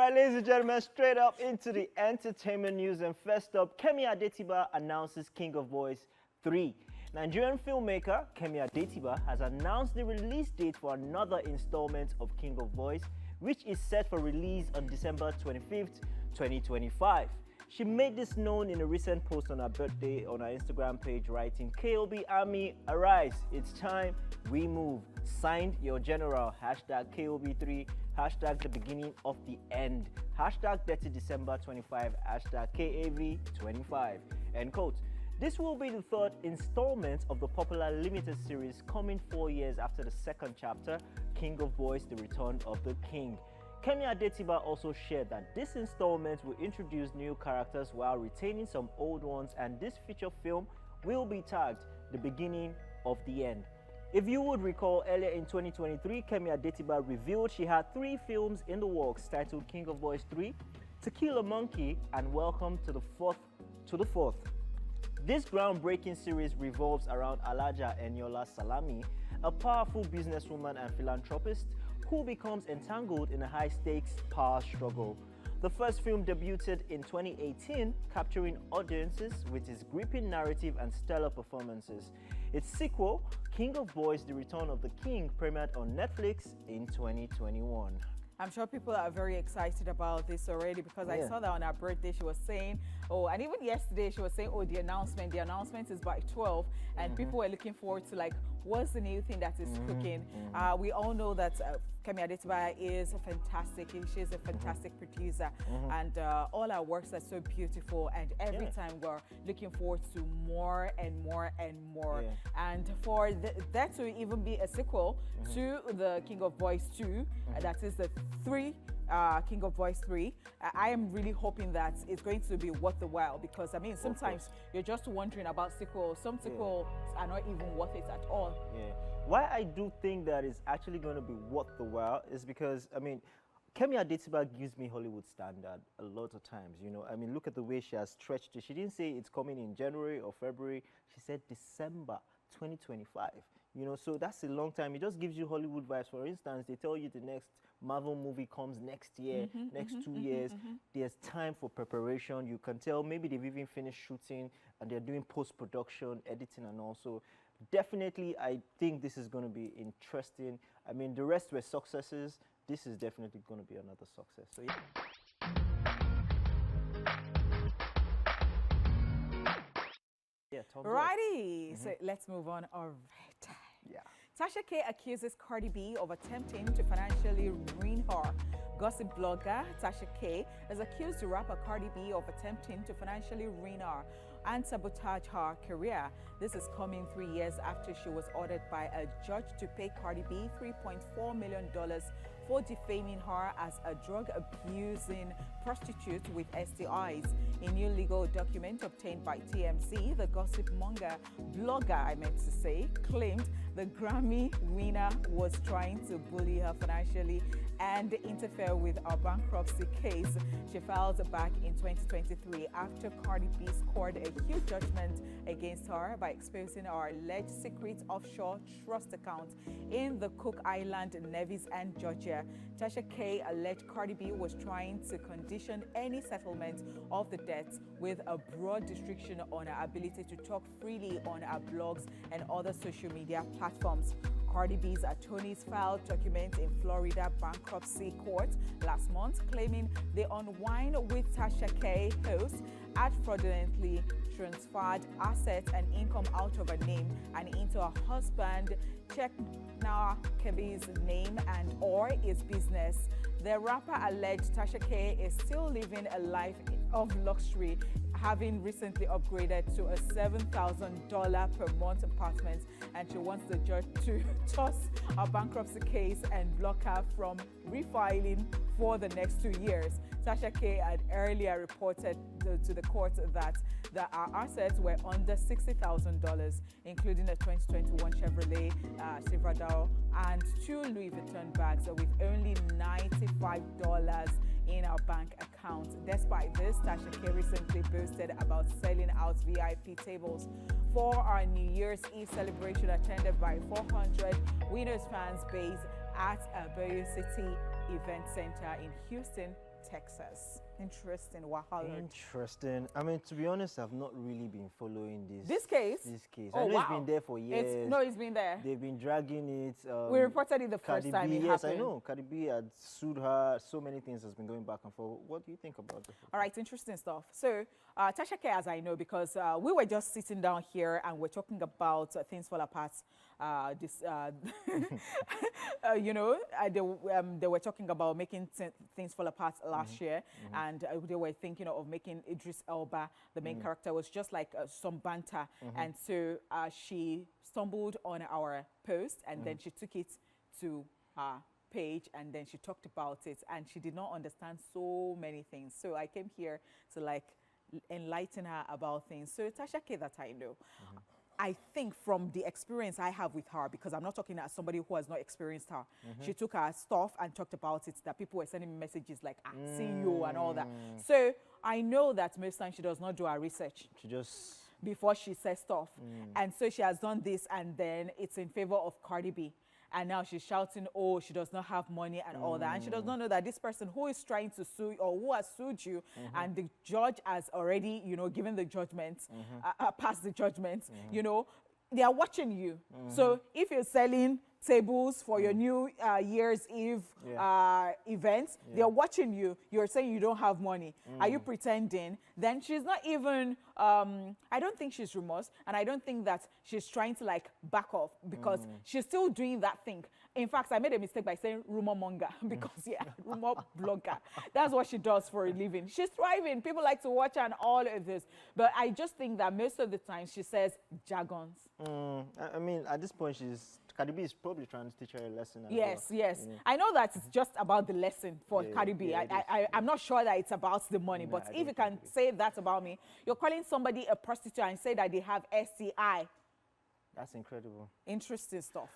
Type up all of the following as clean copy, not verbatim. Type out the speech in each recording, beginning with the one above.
right, ladies and gentlemen, straight up into the entertainment news. And first up, Kemi Adetiba announces King of Boys 3. Nigerian filmmaker Kemi Adetiba has announced the release date for another installment of King of Boys, which is set for release on December 25th, 2025. She made this known in a recent post on her birthday on her Instagram page, writing, "KOB Army, arise, it's time, we move. Signed, your general, hashtag KOB3, hashtag the beginning of the end, hashtag 30 December 25, hashtag KAV25, end quote. This will be the third installment of the popular limited series, coming 4 years after the second chapter, King of Boys, The Return of the King. Kemi Adetiba also shared that this installment will introduce new characters while retaining some old ones, and this feature film will be tagged The Beginning of the End. If you would recall, earlier in 2023, Kemi Adetiba revealed she had 3 films in the works titled King of Boys 3, To Kill a Monkey, and Welcome to the Fourth. This groundbreaking series revolves around Alaja Eniola Salami, a powerful businesswoman and philanthropist who becomes entangled in a high-stakes power struggle. The first film debuted in 2018, capturing audiences with its gripping narrative and stellar performances. Its sequel, King of Boys: The Return of the King, premiered on Netflix in 2021. I'm sure people are very excited about this already, because I saw that on her birthday she was saying, oh, and even yesterday she was saying, oh, the announcement is by 12, and people were looking forward to, like, what's the new thing that is cooking. We all know that Kemi Adetiba is fantastic. She's a fantastic producer, and all our works are so beautiful, and every time we're looking forward to more and more and more. And for that to even be a sequel to the King of Boys 2, that is the King of Boys 3, I am really hoping that it's going to be worth the while, because I mean, sometimes you're just wondering about sequels. Some sequels are not even worth it at all. Why I do think that it's actually going to be worth the while is because, I mean, Kemi Adetiba gives me Hollywood standard a lot of times, you know. I mean, look at the way she has stretched it. She didn't say it's coming in January or February. She said December 2025. You know, so that's a long time. It just gives you Hollywood vibes. For instance, they tell you the next Marvel movie comes next year, next 2 years. There's time for preparation. You can tell maybe they've even finished shooting and they're doing post-production, editing, and also definitely I think this is going to be interesting. I mean, the rest were successes. This is definitely going to be another success. So Righty, so let's move on. All right. Tasha K accuses Cardi B of attempting to financially ruin her. Gossip blogger Tasha K has accused the rapper Cardi B of attempting to financially ruin her and sabotage her career. This is coming 3 years after she was ordered by a judge to pay Cardi B $3.4 million for defaming her as a drug-abusing prostitute with STIs. A new legal document obtained by TMZ, the gossip monger blogger, claimed the Grammy winner was trying to bully her financially and interfere with her bankruptcy case she filed back in 2023 after Cardi B scored a huge judgment against her by exposing her alleged secret offshore trust account in the Cook Island, Nevis, and Georgia. Tasha K alleged Cardi B was trying to condition any settlement of the debts with a broad restriction on her ability to talk freely on her blogs and other social media platforms. Cardi B's attorneys filed documents in Florida bankruptcy court last month, claiming they unwind with Tasha K host had fraudulently transferred assets and income out of her name and into her husband Chekna Kebi's name and or his business. The rapper alleged Tasha K is still living a life of luxury, having recently upgraded to a $7,000 per month apartment, and she wants the judge to toss her bankruptcy case and block her from refiling for the next 2 years. Tasha K had earlier reported to the court that her assets were under $60,000, including a 2021 Chevrolet Silverado and 2 Louis Vuitton bags with only $95 in our bank account. Despite this, Tasha K recently boasted about selling out VIP tables for our New Year's Eve celebration attended by 400 Winners fans based at a Bayou City Event Center in Houston, Texas. Interesting. Wahala. Interesting. I mean, to be honest, I've not really been following This case? This case. Oh, I know wow. It's been there for years. No, it's been there. They've been dragging it. We reported it the first Cardi time B, it yes, happened. I know. Cardi B had sued her. So many things has been going back and forth. What do you think about this? All right, interesting stuff. So, Tasha K, as I know, because we were just sitting down here and we're talking about Things Fall Apart. You know, they were talking about making Things Fall Apart last year, and they were thinking of making Idris Elba the main character. Was just like some banter, and so she stumbled on our post, and then she took it to her page, and then she talked about it, and she did not understand so many things. So I came here to like enlighten her about things. So Tasha K, that I know. I think from the experience I have with her, because I'm not talking as somebody who has not experienced her, she took her stuff and talked about it, that people were sending me messages like, see you and all that. So I know that most times she does not do her research. She just... before she says stuff. And so she has done this, and then it's in favor of Cardi B. And now she's shouting, oh, she does not have money and all that. And she does not know that this person who is trying to sue or who has sued you, and the judge has already, you know, given the judgment, passed the judgment, you know, they are watching you. So if you're selling tables for your New Year's Eve event, they're watching you. You're saying you don't have money. Are you pretending? Then she's not even, I don't think she's remorse, and I don't think that she's trying to like back off, because she's still doing that thing. In fact, I made a mistake by saying rumor monger, because rumor blogger. That's what she does for a living. She's thriving. People like to watch her and all of this. But I just think that most of the time she says jargons. I mean, at this point, Cardi B is probably trying to teach her a lesson. Yes, well. yes. I know that it's just about the lesson for Cardi B. I'm not sure that it's about the money, but if you can say that about me, you're calling somebody a prostitute and say that they have STI. That's incredible. Interesting stuff.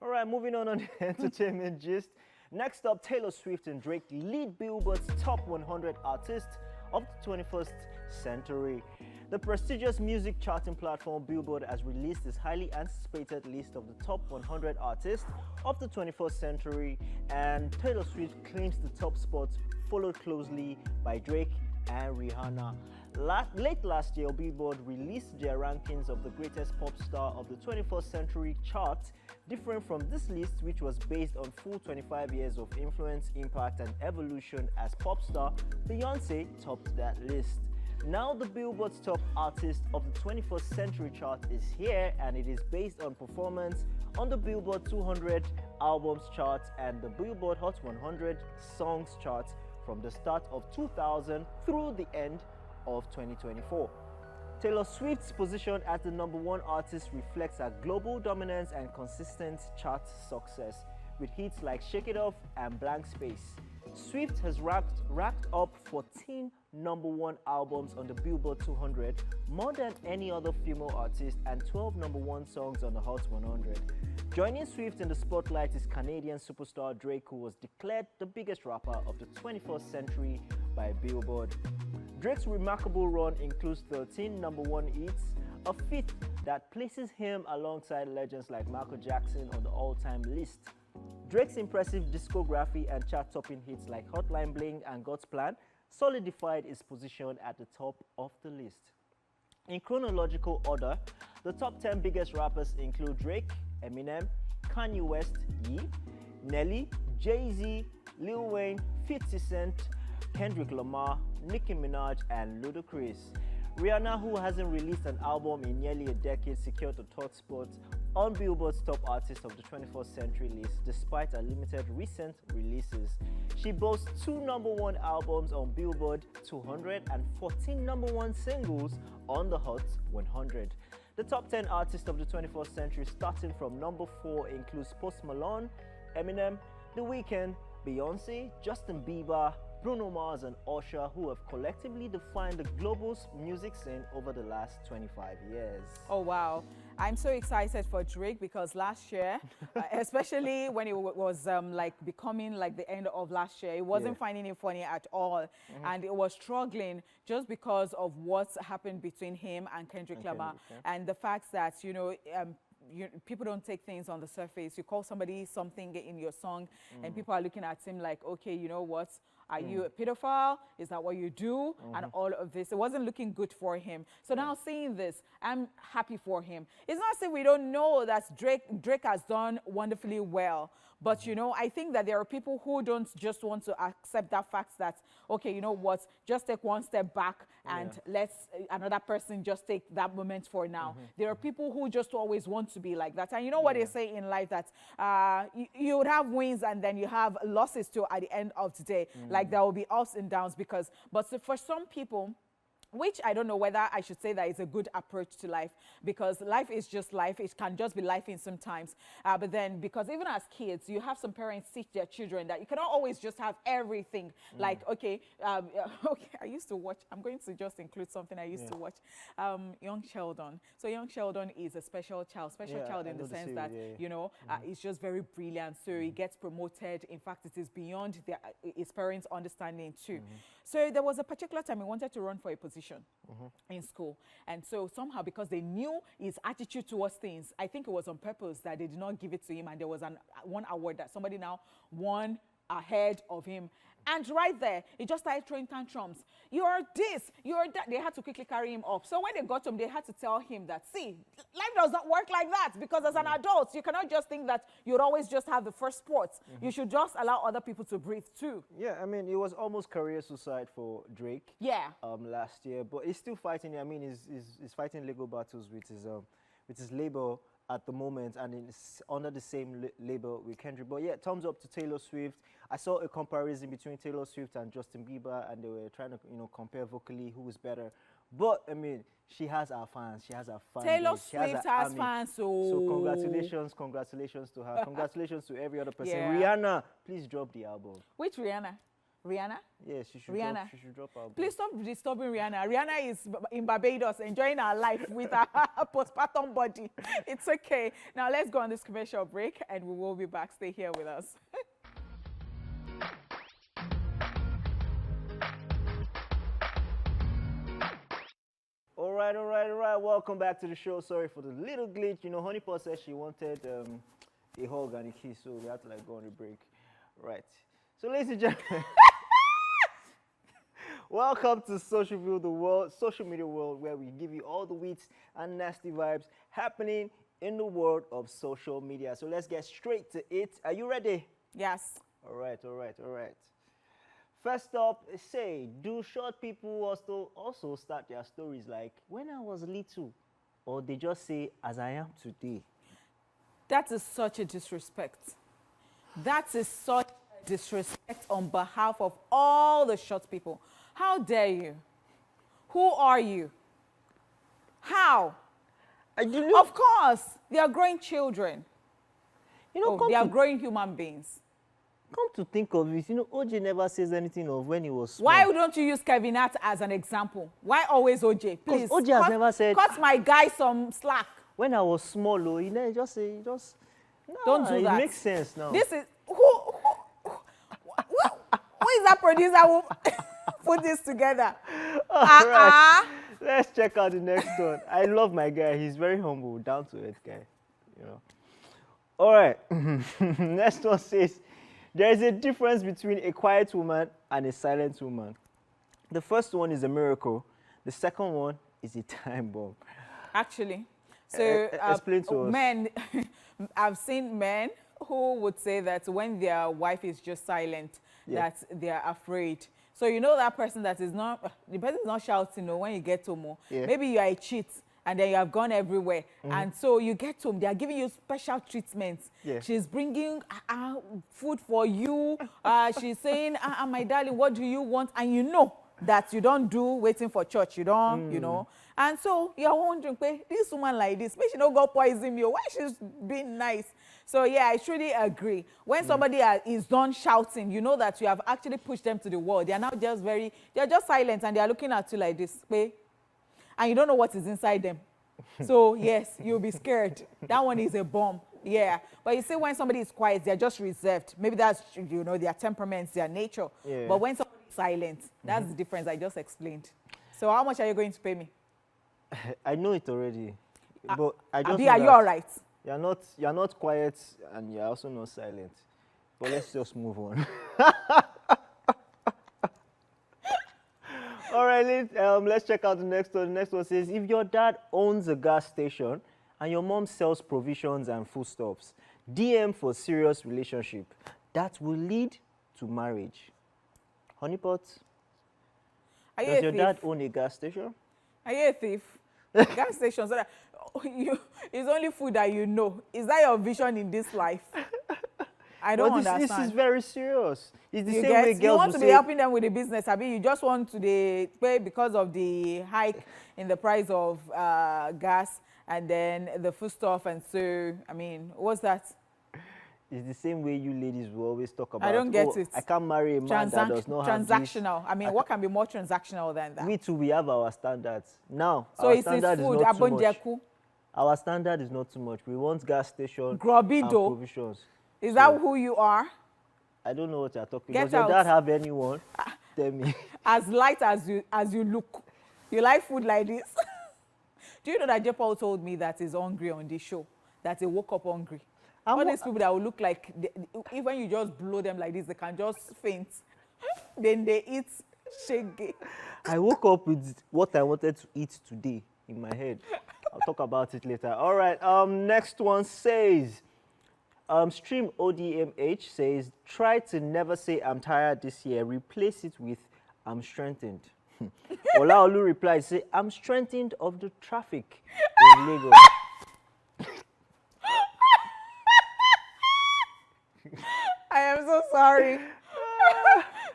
All right, moving on the entertainment gist. Next up, Taylor Swift and Drake lead Billboard's top 100 artists of the 21st century. The prestigious music charting platform Billboard has released its highly anticipated list of the top 100 artists of the 21st century, and Taylor Swift claims the top spot, followed closely by Drake and Rihanna. Late last year, Billboard released their rankings of the greatest pop star of the 21st century chart. Different from this list, which was based on full 25 years of influence, impact, and evolution as pop star, Beyoncé topped that list. Now the Billboard's top artist of the 21st century chart is here, and it is based on performance on the Billboard 200 albums chart and the Billboard Hot 100 songs chart from the start of 2000 through the end of 2024. Taylor Swift's position as the #1 artist reflects her global dominance and consistent chart success, with hits like Shake It Off and Blank Space. Swift has racked up 14 #1 albums on the Billboard 200, more than any other female artist, and 12 #1 songs on the Hot 100. Joining Swift in the spotlight is Canadian superstar Drake, who was declared the biggest rapper of the 21st century by Billboard. Drake's remarkable run includes 13 #1 hits, a feat that places him alongside legends like Michael Jackson on the all-time list. Drake's impressive discography and chart-topping hits like Hotline Bling and God's Plan solidified his position at the top of the list. In chronological order, the top 10 biggest rappers include Drake, Eminem, Kanye West, Ye, Nelly, Jay-Z, Lil Wayne, 50 Cent, Kendrick Lamar, Nicki Minaj, and Ludacris. Rihanna, who hasn't released an album in nearly a decade, secured the third spot on Billboard's top artists of the 21st century list despite her limited recent releases. She boasts 2 #1 albums on Billboard 200 and 14 #1 singles on the Hot 100. The top 10 artists of the 21st century, starting from number 4, includes Post Malone, Eminem, The Weeknd, Beyoncé, Justin Bieber, Bruno Mars, and Usher, who have collectively defined the global music scene over the last 25 years. Oh, wow. I'm so excited for Drake, because last year, especially when it was like becoming like the end of last year, it wasn't finding it funny at all. And it was struggling just because of what's happened between him and Kendrick Lamar. And the fact that, you know, people don't take things on the surface. You call somebody something in your song, and people are looking at him like, okay, you know what? Are you a pedophile? Is that what you do? And all of this. It wasn't looking good for him. So now seeing this, I'm happy for him. It's not saying we don't know that Drake has done wonderfully well. But, you know, I think that there are people who don't just want to accept that fact that, okay, you know what, just take one step back and let's another person just take that moment for now. There are people who just always want to be like that. And you know what they say in life, that you would have wins and then you have losses too at the end of the day. Like there will be ups and downs but for some people, which I don't know whether I should say that it's a good approach to life, because life is just life. It can just be life in sometimes. But then, because even as kids, you have some parents teach their children that you cannot always just have everything. Like, okay, okay, I used to watch, I'm going to just include something I used to watch, Young Sheldon. So Young Sheldon is a special child in the sense that, you know, he's just very brilliant. So he gets promoted. In fact, it is beyond his parents' understanding too. So there was a particular time he wanted to run for a position in school, and so somehow, because they knew his attitude towards things, I think it was on purpose that they did not give it to him, and there was one award that somebody now won ahead of him. And right there, he just started throwing tantrums. You're this, you're that. They had to quickly carry him off. So when they got him, they had to tell him that, see, life does not work like that, because as an adult, you cannot just think that you'd always just have the first sport. You should just allow other people to breathe too. Yeah, I mean, it was almost career suicide for Drake. Yeah. Last year, but he's still fighting. I mean, he's fighting legal battles with his label at the moment, and it's under the same label with Kendrick. But yeah, thumbs up to Taylor Swift. I saw a comparison between Taylor Swift and Justin Bieber, and they were trying to, you know, compare vocally who was better. But I mean, she has our fans. She has our fans. Taylor Swift has fans. So congratulations to her. Congratulations to every other person. Rihanna, please drop the album. Which Rihanna? Rihanna? Yeah, she should drop album. Please stop disturbing Rihanna. Rihanna is in Barbados enjoying her life with her postpartum body. It's okay. Now let's go on this commercial break and we will be back. Stay here with us. All right. Welcome back to the show. Sorry for the little glitch. You know, Honeypot said she wanted a hug and a kiss, so we had to like go on a break. Right. So, ladies and gentlemen, welcome to social media world, where we give you all the wheats and nasty vibes happening in the world of social media. So let's get straight to it. Are you ready? Yes. All right. First up, do short people also start their stories like, when I was little, or they just say, as I am today? That is such a disrespect. That is such disrespect on behalf of all the short people. How dare you? Who are you? How? Of course, they are growing children. You know, they are growing human beings. Come to think of it, you know, OJ never says anything of when he was small. Why don't you use Kevin Hart as an example? Why always OJ? Please, OJ has never said. Cut my guy some slack. When I was small, oh, you know, just say, no, don't do that. It makes sense now. This is who is that producer who put this together? Right. Let's check out the next one. I love my guy. He's very humble, down to earth guy. You know. All right. Next one says, there is a difference between a quiet woman and a silent woman. The first one is a miracle. The second one is a time bomb. Actually, so explain to us. Men, I've seen men who would say that when their wife is just silent, that they are afraid. So you know that person that is not, the person is not shouting when you get home. Maybe you are a cheat and then you have gone everywhere. And so you get home, they are giving you special treatments. She's bringing food for you. She's saying, my darling, what do you want? And you know that you don't do waiting for church. You don't, you know. And so you're wondering, this woman like this, maybe she don't go poison you. Why she's being nice? So yeah, I truly agree. When somebody is done shouting, you know that you have actually pushed them to the wall. They are now just they're just silent and they are looking at you like this. And you don't know what is inside them. So yes, you'll be scared. That one is a bomb. Yeah. But you see, when somebody is quiet, they're just reserved. Maybe that's, you know, their temperaments, their nature. But when somebody is silent, that's the difference I just explained. So how much are you going to pay me? I know it already. But I just are you all right? You're not quiet, and you're also not silent. But let's just move on. All right, let's check out the next one. The next one says, if your dad owns a gas station and your mom sells provisions and foodstuffs, DM for serious relationship. That will lead to marriage. Honeypot, does your dad own a gas station? Are you a thief? Gas stations. It's only food that you know. Is that your vision in this life? I don't understand. This is very serious. It's the you same way girls you want to say, be helping them with the business. I mean, you just want to pay because of the hike in the price of gas and then the foodstuff. And so, I mean, what's that? It's the same way you ladies will always talk about. I don't get it. I can't marry a man that does not have this. Transactional. I mean, what can be more transactional than that? We too, we have our standards. Now, so our standard is not too much. Jeku. Our standard is not too much. We want gas station Grobido. and provisions. Is that who you are? I don't know what you're talking about. Does your dad have anyone? Tell me. As light as you look. You like food like this? Do you know that J. Paul told me that he's hungry on this show? That he woke up hungry. All these people that will look like, even you just blow them like this, they can just faint. Then they eat shege. I woke up with what I wanted to eat today in my head. I'll talk about it later. All right, next one says, Stream ODMH says, try to never say I'm tired this year. Replace it with I'm strengthened. Olaolu replies, say, I'm strengthened of the traffic in Lagos. I am so sorry.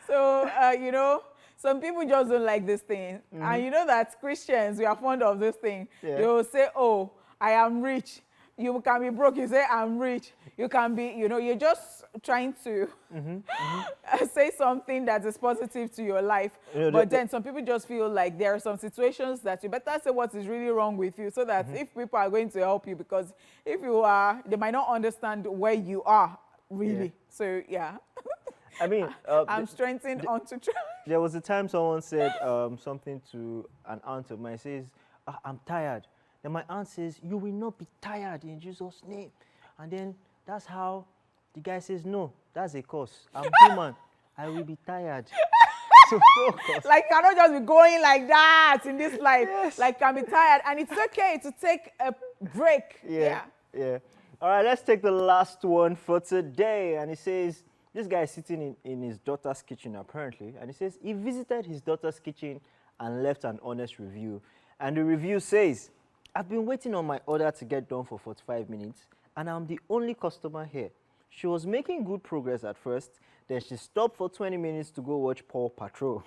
So, you know, some people just don't like this thing. And you know that Christians, we are fond of this thing. Yeah. They will say, oh, I am rich. You can be broke. You say, I'm rich. You can be, you know, you're just trying to say something that is positive to your life. You know, but then some people just feel like there are some situations that you better say what is really wrong with you so that if people are going to help you, because if you are, they might not understand where you are really. Yeah. So, yeah. I mean, I'm strengthened onto track. There was a time someone said something to an aunt of mine. Says, I'm tired. Then my aunt says, you will not be tired in Jesus' name. And then that's how the guy says, no, that's a curse. I'm human. I will be tired. So focus. Like, cannot just be going like that in this life. Yes. Like, can be tired. And it's okay to take a break. Yeah. All right, let's take the last one for today. And it says, this guy is sitting in his daughter's kitchen, apparently. And he says he visited his daughter's kitchen and left an honest review. And the review says, I've been waiting on my order to get done for 45 minutes, and I'm the only customer here. She was making good progress at first, then she stopped for 20 minutes to go watch Paw Patrol.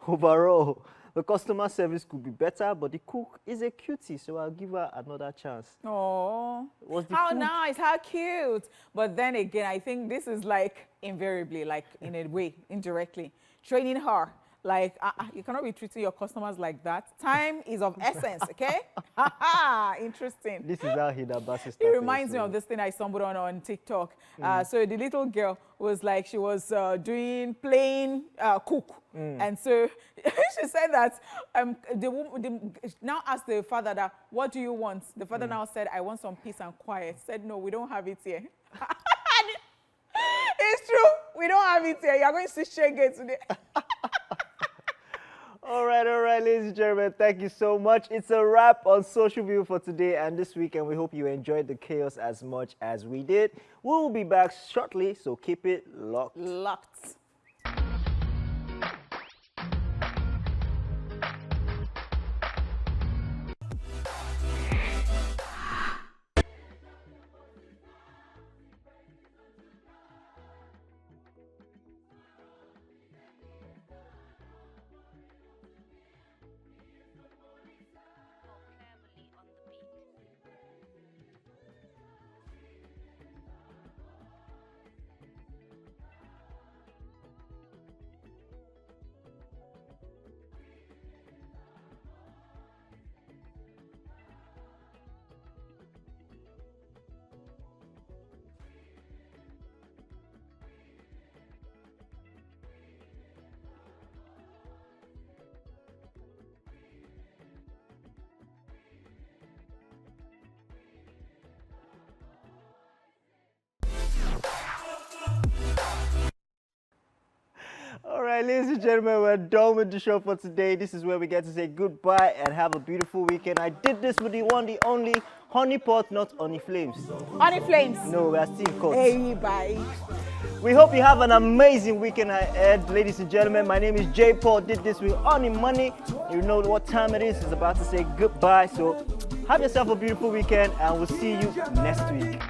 Overall, the customer service could be better, but the cook is a cutie, so I'll give her another chance. Oh, how nice, how cute. But then again, I think this is like invariably, like in a way, indirectly, training her. Like, you cannot be treating your customers like that. Time is of essence, okay? Interesting. This is how Hida Basi started. It reminds me of this thing I stumbled on TikTok. So the little girl was like, she was playing cook. And so she said that now asked the father that, what do you want? The father now said, I want some peace and quiet. Said, no, we don't have it here. It's true. We don't have it here. You're going to see Shege today. All right, ladies and gentlemen, thank you so much. It's a wrap on Social View for today and this weekend. We hope you enjoyed the chaos as much as we did. We will be back shortly, so keep it locked. Locked. right, ladies and gentlemen, we're done with the show for today. This is where we get to say goodbye and have a beautiful weekend. I did this with the one, the only Honey Pot, not Honey Flames. Honey Flames. No, we are still caught. Hey, bye. We hope you have an amazing weekend ahead, ladies and gentlemen. My name is J. Paul. Did this with Honey Money. You know what time it is. It's about to say goodbye. So have yourself a beautiful weekend, and we'll see you next week.